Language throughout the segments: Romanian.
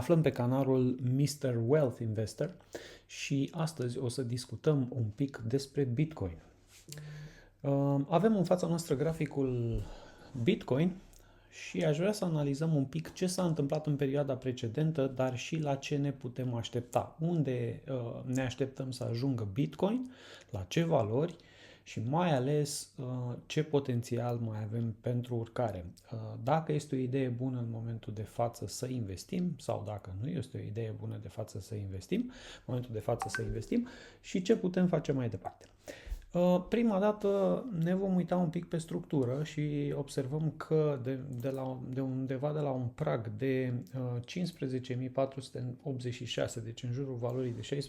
aflăm pe canalul Mr. Wealth Investor și astăzi o să discutăm un pic despre Bitcoin. Avem în fața noastră graficul Bitcoin și aș vrea să analizăm un pic ce s-a întâmplat în perioada precedentă, dar și la ce ne putem aștepta. Unde ne așteptăm să ajungă Bitcoin, la ce valori și mai ales ce potențial mai avem pentru urcare. Dacă este o idee bună în momentul de față să investim sau dacă nu este o idee bună de față să investim, în momentul de față să investim și ce putem face mai departe. Prima dată ne vom uita un pic pe structură și observăm că de undeva de la un prag de 15.486, deci în jurul valorii de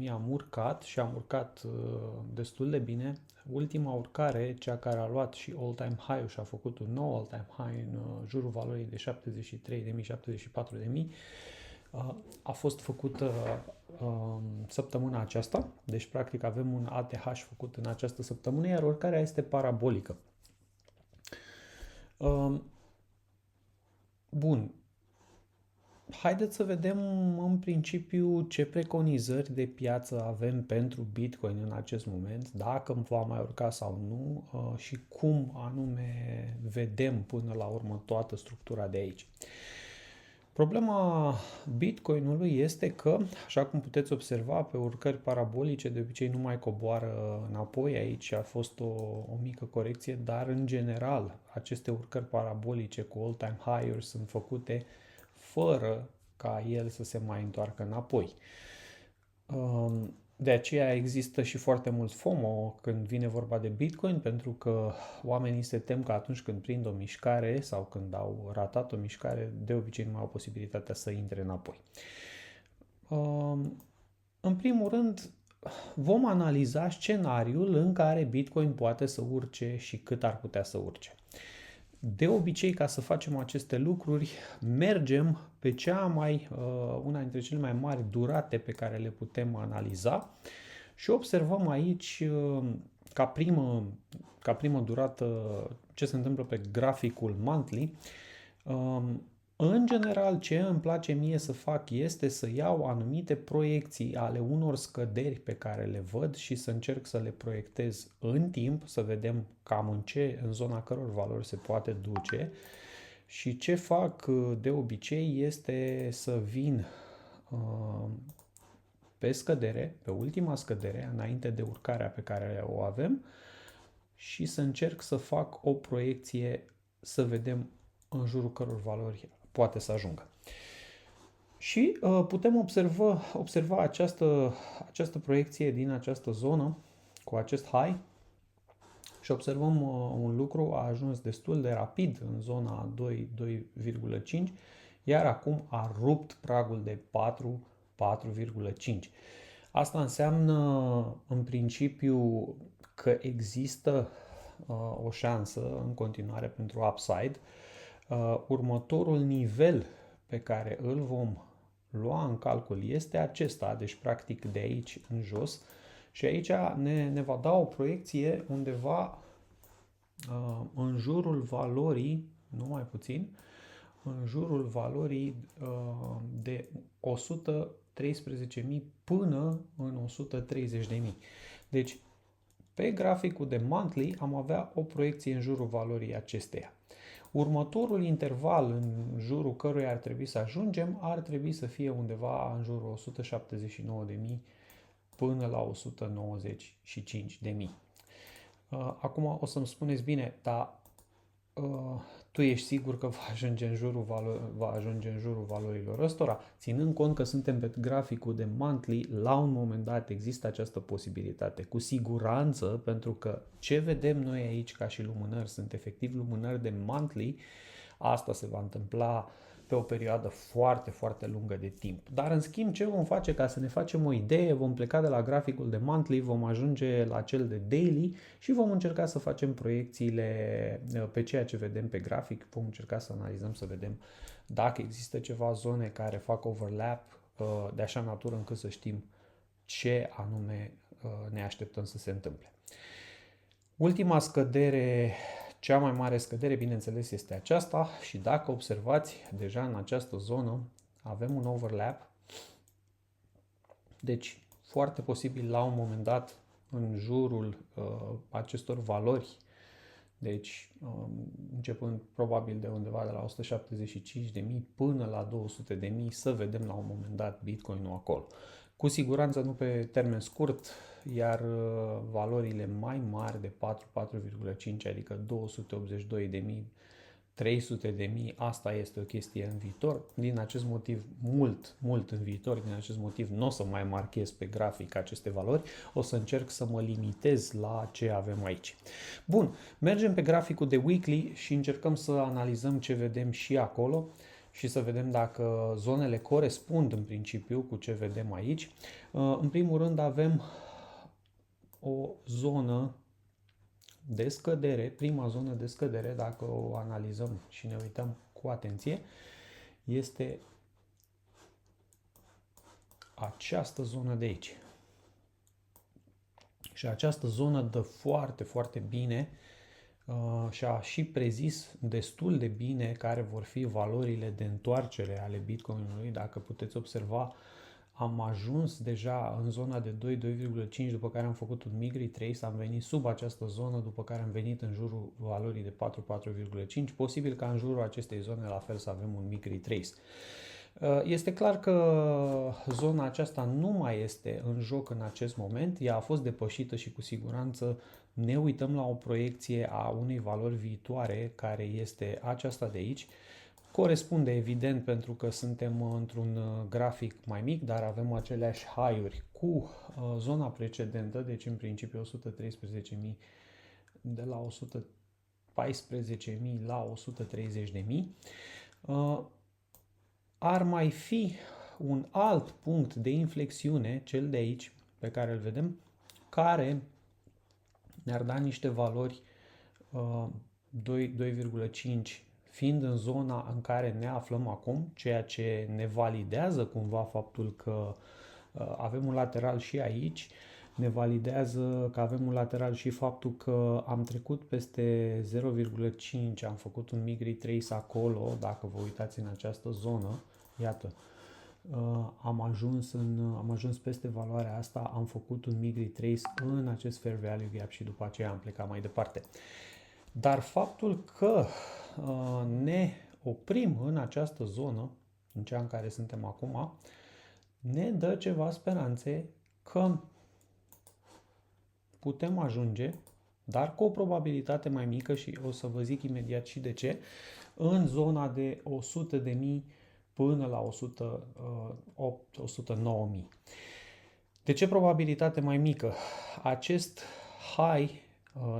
16.000 am urcat și am urcat destul de bine. Ultima urcare, cea care a luat și all-time high-ul și a făcut un nou all-time high în jurul valorii de 73.000-74.000, a fost făcută săptămâna aceasta, deci practic avem un ATH făcut în această săptămână, iar urcarea este parabolică. Bun. Haideți să vedem în principiu ce preconizări de piață avem pentru Bitcoin în acest moment, dacă va mai urca sau nu și cum anume vedem până la urmă toată structura de aici. Problema Bitcoinului este că, așa cum puteți observa, pe urcări parabolice de obicei nu mai coboară înapoi. Aici a fost o mică corecție, dar în general aceste urcări parabolice cu all-time high-uri sunt făcute fără ca el să se mai întoarcă înapoi. De aceea există și foarte mult FOMO când vine vorba de Bitcoin, pentru că oamenii se tem că atunci când prind o mișcare sau când au ratat o mișcare, de obicei nu mai au posibilitatea să intre înapoi. În primul rând, vom analiza scenariul în care Bitcoin poate să urce și cât ar putea să urce. De obicei, ca să facem aceste lucruri, mergem pe una dintre cele mai mari durate pe care le putem analiza și observăm aici ca primă durată ce se întâmplă pe graficul monthly. În general, ce îmi place mie să fac este să iau anumite proiecții ale unor scăderi pe care le văd și să încerc să le proiectez în timp, să vedem cam în zona căror valori se poate duce. Și ce fac de obicei este să vin pe scădere, pe ultima scădere, înainte de urcarea pe care o avem și să încerc să fac o proiecție să vedem în jurul căror valori poate să ajungă. Și putem observa această proiecție din această zonă cu acest high și observăm un lucru, a ajuns destul de rapid în zona 2,5, iar acum a rupt pragul de 4,5. Asta înseamnă în principiu că există o șansă în continuare pentru upside. Următorul nivel pe care îl vom lua în calcul este acesta, deci practic de aici în jos, și aici ne va da o proiecție undeva în jurul valorii, nu mai puțin, în jurul valorii de 113.000 până în 130.000. Deci pe graficul de monthly am avea o proiecție în jurul valorii acesteia. Următorul interval în jurul căruia ar trebui să ajungem ar trebui să fie undeva în jurul 179.000 până la 195.000. Acum o să-mi spuneți, bine, dar tu ești sigur că va ajunge în jurul valorilor ăstora? Ținând cont că suntem pe graficul de monthly, la un moment dat există această posibilitate. Cu siguranță, pentru că ce vedem noi aici ca și lumânări sunt efectiv lumânări de monthly, asta se va întâmpla pe o perioadă foarte, foarte lungă de timp. Dar în schimb, ce vom face ca să ne facem o idee? Vom pleca de la graficul de monthly, vom ajunge la cel de daily și vom încerca să facem proiecțiile pe ceea ce vedem pe grafic. Vom încerca să analizăm, să vedem dacă există ceva zone care fac overlap de așa natură încât să știm ce anume ne așteptăm să se întâmple. Ultima scădere, cea mai mare scădere, bineînțeles, este aceasta și dacă observați deja în această zonă, avem un overlap, deci foarte posibil la un moment dat în jurul acestor valori, deci începând probabil de undeva de la 175.000 până la 200.000, să vedem la un moment dat Bitcoin-ul acolo. Cu siguranță nu pe termen scurt, iar valorile mai mari de 4,5, adică 282.000, 300.000, asta este o chestie în viitor. Din acest motiv, mult în viitor, din acest motiv nu o să mai marchez pe grafic aceste valori, o să încerc să mă limitez la ce avem aici. Bun, mergem pe graficul de weekly și încercăm să analizăm ce vedem și acolo și să vedem dacă zonele corespund în principiu cu ce vedem aici. În primul rând avem o zonă de scădere, prima zonă de scădere, dacă o analizăm și ne uităm cu atenție, este această zonă de aici. Și această zonă dă foarte, foarte bine și a și prezis destul de bine care vor fi valorile de întoarcere ale Bitcoinului. Dacă puteți observa, am ajuns deja în zona de 2,5, după care am făcut un mic retrace, am venit sub această zonă, după care am venit în jurul valorii de 4,5. Posibil ca în jurul acestei zone la fel să avem un mic retrace. Este clar că zona aceasta nu mai este în joc în acest moment, ea a fost depășită și cu siguranță ne uităm la o proiecție a unei valori viitoare care este aceasta de aici. Corespunde evident pentru că suntem într-un grafic mai mic, dar avem aceleași high-uri cu zona precedentă, deci în principiu 113.000 de la 114.000 la 130.000. Ar mai fi un alt punct de inflexiune, cel de aici, pe care îl vedem, care ne-ar da niște valori 2,5, fiind în zona în care ne aflăm acum, ceea ce ne validează cumva faptul că avem un lateral și aici, ne validează că avem un lateral și faptul că am trecut peste 0,5, am făcut un mic retrace acolo, dacă vă uitați în această zonă, iată, am ajuns peste valoarea asta, am făcut un mic retrace în acest fair value gap și după aceea am plecat mai departe. Dar faptul că ne oprim în această zonă, în cea în care suntem acum, ne dă ceva speranțe că putem ajunge, dar cu o probabilitate mai mică și o să vă zic imediat și de ce, în zona de 100.000 până la 109.000. De ce probabilitate mai mică? Acest high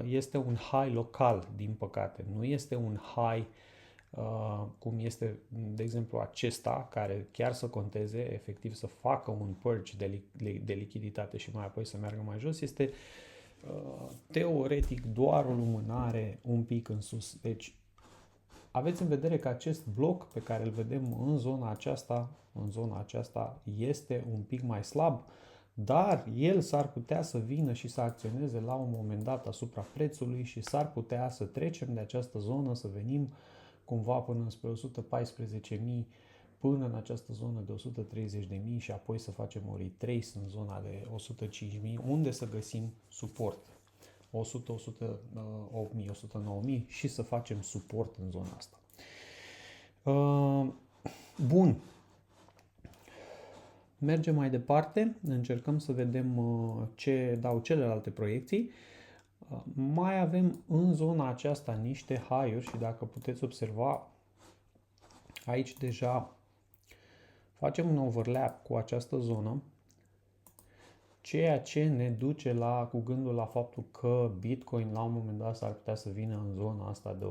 este un high local, din păcate. Nu este un high cum este, de exemplu, acesta, care chiar să conteze, efectiv să facă un purge de lichiditate și mai apoi să meargă mai jos. Este teoretic doar o lumânare un pic în sus. Deci aveți în vedere că acest bloc pe care îl vedem în zona aceasta este un pic mai slab, dar el s-ar putea să vină și să acționeze la un moment dat asupra prețului și s-ar putea să trecem de această zonă, să venim cumva până spre 114.000, până în această zonă de 130.000 și apoi să facem o retrace în zona de 105.000, unde să găsim suport. 100, 108.000, 109.000 și să facem suport în zona asta. Bun. Mergem mai departe, încercăm să vedem ce dau celelalte proiecții. Mai avem în zona aceasta niște high-uri și dacă puteți observa, aici deja facem un overlap cu această zonă, ceea ce ne duce cu gândul la faptul că Bitcoin la un moment dat s-ar putea să vină în zona asta de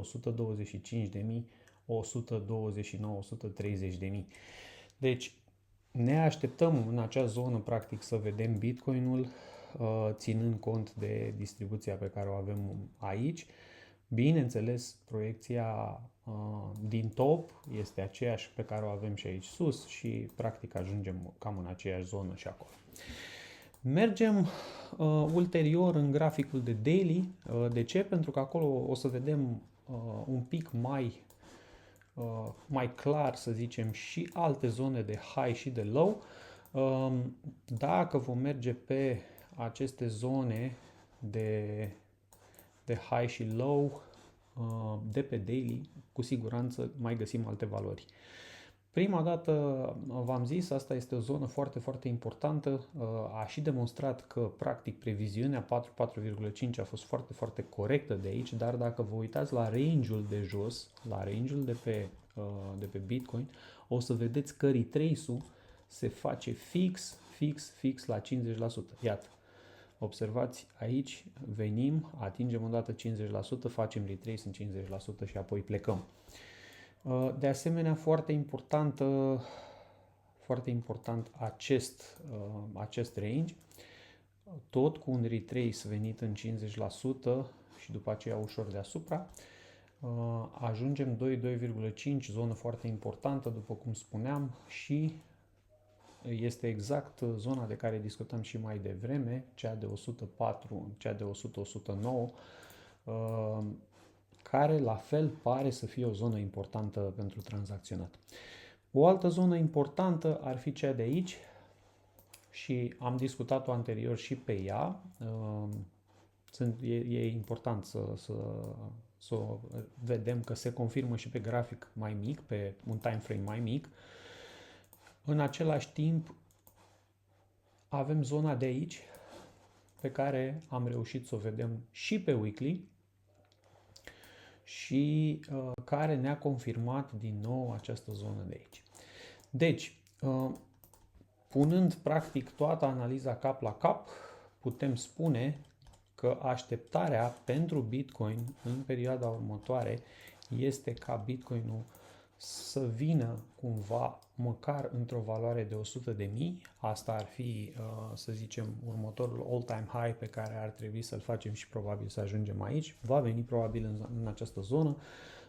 125.000, 129, 130.000. Deci ne așteptăm în acea zonă practic să vedem Bitcoinul ținând cont de distribuția pe care o avem aici. Bineînțeles, proiecția din top este aceeași pe care o avem și aici sus și practic ajungem cam în aceeași zonă și acolo. Mergem ulterior în graficul de daily. De ce? Pentru că acolo o să vedem un pic mai mai clar, să zicem, și alte zone de high și de low. Dacă vom merge pe aceste zone de high și low de pe daily, cu siguranță mai găsim alte valori. Prima dată v-am zis, asta este o zonă foarte, foarte importantă. A și demonstrat că, practic, previziunea 4,5 a fost foarte, foarte corectă de aici, dar dacă vă uitați la range-ul de jos, la range-ul de pe Bitcoin, o să vedeți că retrace-ul se face fix la 50%. Iată, observați aici, venim, atingem odată 50%, facem retrace în 50% și apoi plecăm. De asemenea, foarte important acest range, tot cu un retrace venit în 50% și după aceea ușor deasupra. Ajungem 2,5, zonă foarte importantă, după cum spuneam, și este exact zona de care discutam și mai devreme, cea de 104, cea de 100-109, care la fel pare să fie o zonă importantă pentru tranzacționat. O altă zonă importantă ar fi cea de aici și am discutat-o anterior și pe ea. E important să o vedem că se confirmă și pe grafic mai mic, pe un time frame mai mic. În același timp avem zona de aici pe care am reușit să o vedem și pe weekly și care ne-a confirmat din nou această zonă de aici. Deci, punând practic toată analiza cap la cap, putem spune că așteptarea pentru Bitcoin în perioada următoare este ca Bitcoinul să vină cumva măcar într-o valoare de 100.000. Asta ar fi, să zicem, următorul all-time high pe care ar trebui să-l facem și probabil să ajungem aici. Va veni probabil în această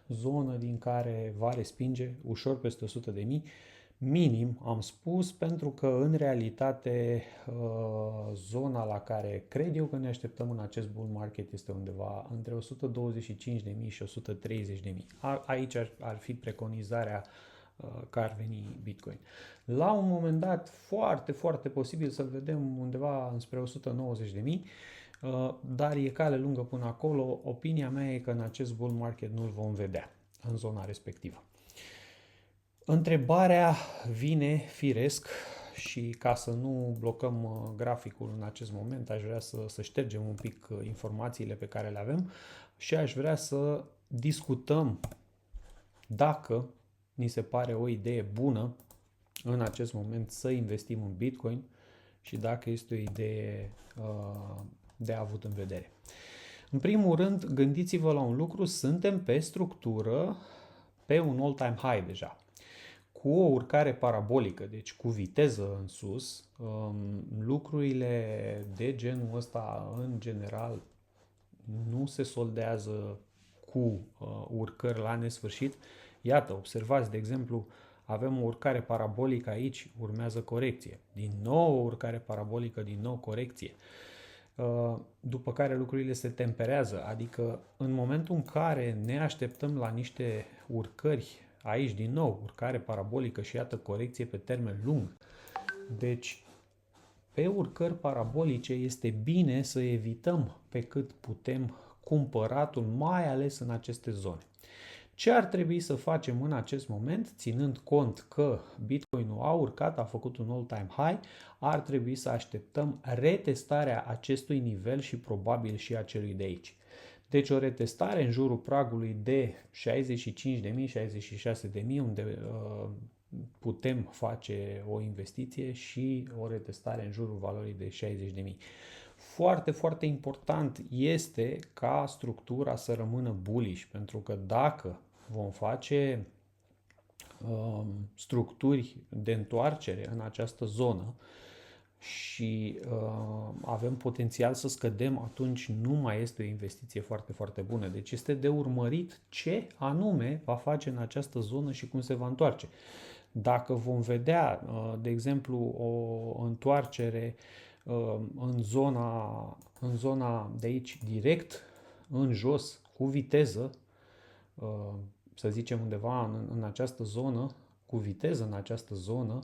zonă din care va respinge ușor peste 100.000. Minim, am spus, pentru că în realitate zona la care cred eu că ne așteptăm în acest bull market este undeva între 125.000 și 130.000. Aici ar fi preconizarea că ar veni Bitcoin. La un moment dat, foarte, foarte posibil să-l vedem undeva înspre 190.000, dar e cale lungă până acolo. Opinia mea e că în acest bull market nu-l vom vedea în zona respectivă. Întrebarea vine firesc și ca să nu blocăm graficul în acest moment, aș vrea să ștergem un pic informațiile pe care le avem și aș vrea să discutăm dacă ni se pare o idee bună în acest moment să investim în Bitcoin și dacă este o idee de avut în vedere. În primul rând, gândiți-vă la un lucru, suntem pe structură pe un all-time high deja. Cu o urcare parabolică, deci cu viteză în sus, lucrurile de genul ăsta, în general, nu se soldează cu urcări la nesfârșit. Iată, observați, de exemplu, avem o urcare parabolică aici, urmează corecție. Din nou o urcare parabolică, din nou corecție. După care lucrurile se temperează, adică în momentul în care ne așteptăm la niște urcări, aici din nou urcare parabolică și iată corecție pe termen lung. Deci pe urcări parabolice este bine să evităm pe cât putem cumpăratul, mai ales în aceste zone. Ce ar trebui să facem în acest moment, ținând cont că Bitcoinul a urcat, a făcut un all-time high, ar trebui să așteptăm retestarea acestui nivel și probabil și a celui de aici. Deci o retestare în jurul pragului de 65.000, 66.000, unde putem face o investiție și o retestare în jurul valorii de 60.000. Foarte, foarte important este ca structura să rămână bullish, pentru că dacă vom face structuri de întoarcere în această zonă și avem potențial să scădem, atunci nu mai este o investiție foarte, foarte bună. Deci este de urmărit ce anume va face în această zonă și cum se va întoarce. Dacă vom vedea, de exemplu, o întoarcere în zona de aici direct, în jos, cu viteză, să zicem, undeva în această zonă, cu viteză în această zonă,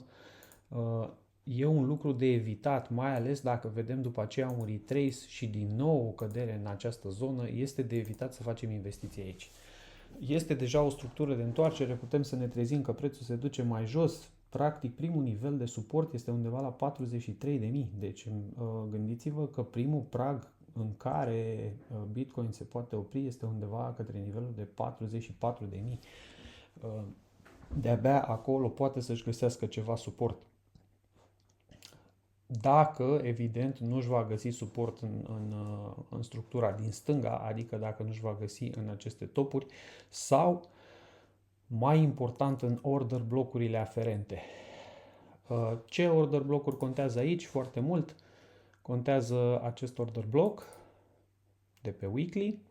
e un lucru de evitat, mai ales dacă vedem după aceea un retrace și din nou o cădere în această zonă, este de evitat să facem investiții aici. Este deja o structură de întoarcere, putem să ne trezim că prețul se duce mai jos. Practic, primul nivel de suport este undeva la 43.000. Deci, gândiți-vă că primul prag în care Bitcoin se poate opri este undeva către nivelul de 44.000. De-abia acolo poate să-și găsească ceva suport. Dacă, evident, nu își va găsi suport în structura din stânga, adică dacă nu își va găsi în aceste topuri sau, mai important, în order blocurile aferente. Ce order blocuri contează aici? Foarte mult. Contează acest order bloc de pe weekly.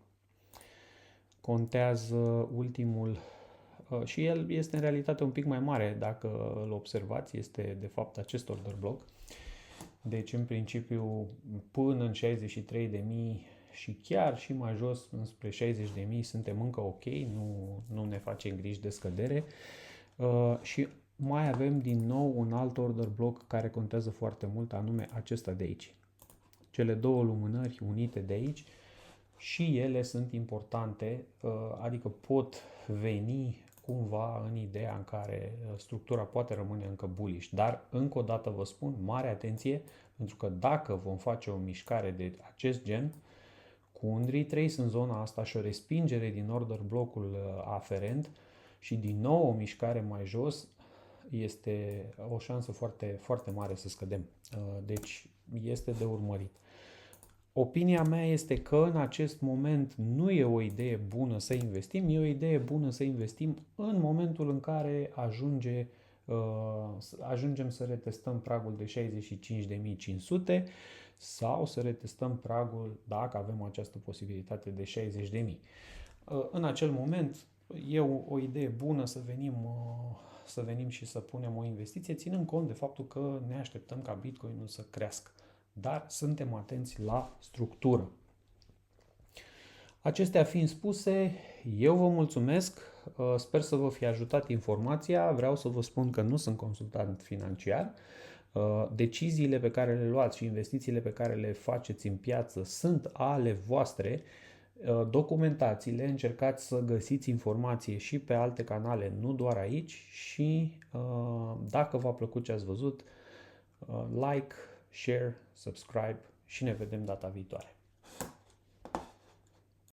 Contează ultimul și el este în realitate un pic mai mare, dacă îl observați, este de fapt acest order bloc. Deci, în principiu, până în 63.000 și chiar și mai jos, înspre 60.000, suntem încă ok, nu ne facem griji de scădere. Și mai avem din nou un alt order bloc care contează foarte mult, anume acesta de aici. Cele două lumânări unite de aici și ele sunt importante, adică pot veni cumva în ideea în care structura poate rămâne încă bullish. Dar, încă o dată vă spun, mare atenție, pentru că dacă vom face o mișcare de acest gen, cu un retrace în zona asta și o respingere din order blocul aferent și din nou o mișcare mai jos, este o șansă foarte, foarte mare să scădem. Deci este de urmărit. Opinia mea este că în acest moment nu e o idee bună să investim, e o idee bună să investim în momentul în care ajungem să retestăm pragul de 65.500 sau să retestăm pragul, dacă avem această posibilitate, de 60.000. În acel moment e o idee bună să venim și să punem o investiție, ținând cont de faptul că ne așteptăm ca Bitcoinul să crească. Dar suntem atenți la structură. Acestea fiind spuse, eu vă mulțumesc, sper să vă fi ajutat informația, vreau să vă spun că nu sunt consultant financiar, deciziile pe care le luați și investițiile pe care le faceți în piață sunt ale voastre, documentațiile, încercați să găsiți informație și pe alte canale, nu doar aici și dacă v-a plăcut ce ați văzut, like, share, subscribe și ne vedem data viitoare.